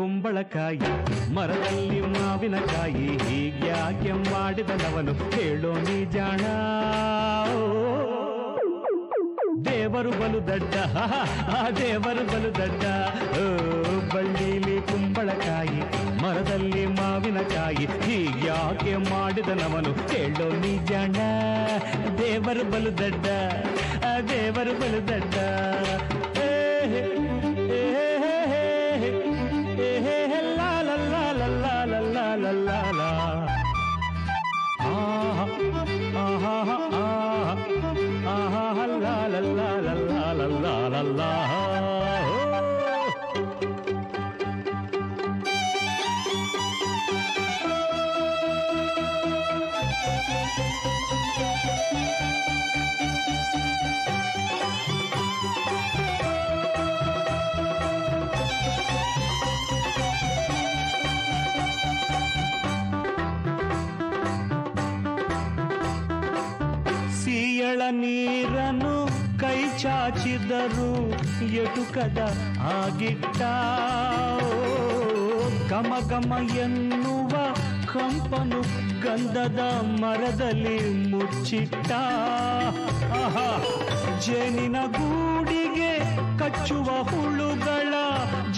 ಕುಂಬಳಕಾಯಿ ಮರದಲ್ಲಿ ಮಾವಿನಕಾಯಿ ಹೀಗ್ಯಾಕೆ ಮಾಡಿದನವನು ಹೇಳೋ ನೀ ಜಾಣ ದೇವರು ಬಲು ದಡ್ಡ ದೇವರು ಬಲು ದಡ್ಡ ಬಳ್ಳಿಲಿ ಕುಂಬಳಕಾಯಿ ಮರದಲ್ಲಿ ಮಾವಿನಕಾಯಿ ಹೀಗ್ಯಾಕೆ ಮಾಡಿದನವನು ಹೇಳೋ ನೀ ಜಾಣ ದೇವರು ಬಲು ದಡ್ಡ ದೇವರು ಬಲು ದಡ್ಡ ಸಿಯಳ ನೀರನ್ನು ಕೈ ಚಾಚಿದರು ಎಟುಕದ ಆಗಿಟ್ಟ ಘಮ ಘಮ ಎನ್ನುವ ಕಂಪನು ಗಂಧದ ಮರದಲ್ಲಿ ಮುಚ್ಚಿಟ್ಟ ಜೇನಿನ ಗೂಡಿಗೆ ಕಚ್ಚುವ ಹುಳುಗಳ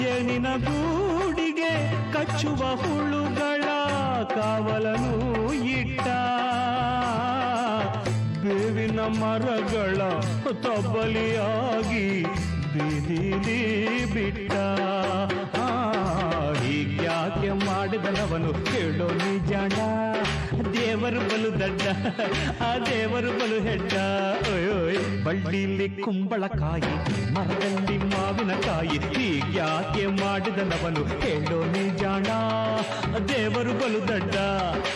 ಜೇನಿನ ಗೂಡಿಗೆ ಕಚ್ಚುವ ಹುಳುಗಳ ಕಾವಲನು ಇಟ್ಟ ಬೇವಿನ ಮರಗಳ ತಬ್ಬಲಿಯಾಗಿ ಬೀದಿಲಿ ಬಿಟ್ಟ ಹೀಗ್ಯಾಕೆ ಮಾಡಿದನವನು ಹೇಳೋ ನೀ ಜಾಣ ದೇವರು ಬಲು ದಡ್ಡ ಆ ದೇವರು ಬಲು ಹೆಡ್ಡ ಓಯ್ ಬಳ್ಳಿಲಿ ಕುಂಬಳಕಾಯಿ ಮರದಲ್ಲಿ ಮಾವಿನಕಾಯಿ ಹೀಗ್ಯಾಕೆ ಮಾಡಿದನವನು ಹೇಳೋ ನೀ ಜಾಣ ದೇವರು ಬಲು ದಡ್ಡ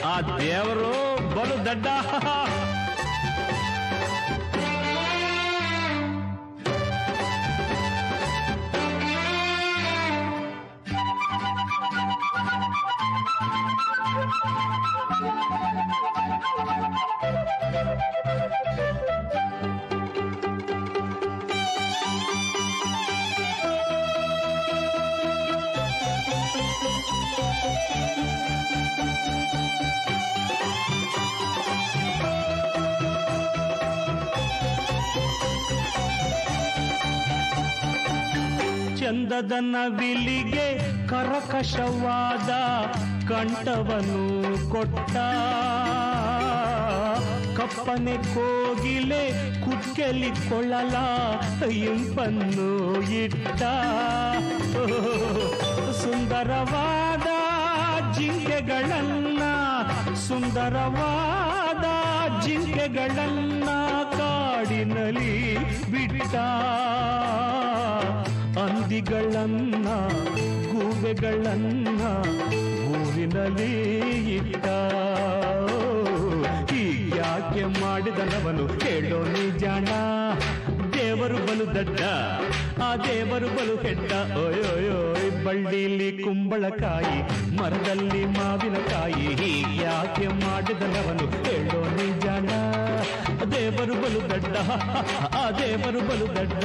ಆ ದೇವರು ಬಲು ದಡ್ಡ ಚಂದದ ನವಿಲಿಗೆ ಕರಕಶವಾದ ಕಂಠವನ್ನು ಕೊಟ್ಟ ಕಪ್ಪನೆ ಕೋಗಿಲೆ ಕುಕ್ಕೆಲಿ ಕೊಳ್ಳಲ ಇಂಪನ್ನು ಇಟ್ಟ ಸುಂದರವಾದ ಜಿಂಕೆಗಳನ್ನ ಸುಂದರವಾದ ಜಿಂಕೆಗಳನ್ನ ಕಾಡಿನಲ್ಲಿ ಬಿಟ್ಟ ಹಂದಿಗಳನ್ನ ಗೂಬೆಗಳನ್ನ ಊರಿನಲ್ಲಿ ಇಟ್ಟ ಹೀಗ್ಯಾಕೆ ಮಾಡಿದನವನು ಹೇಳೋ ನೀ ಜಾಣ ದೇವರು ಬಲು ದಡ್ಡ ಆ ದೇವರು ಬಲು ಹೆಡ್ಡ ಓಯೋಯೋಯ್ ಬಳ್ಳಿಲಿ ಕುಂಬಳಕಾಯಿ ಮರದಲ್ಲಿ ಮಾವಿನಕಾಯಿ ಹೀಗ್ಯಾಕೆ ಮಾಡಿದನವನು ಹೇಳೋ ನೀ ಜಾಣ ದೇವರು ಬಲು ದಡ್ಡ ಆ ದೇವರು ಬಲು ದಡ್ಡ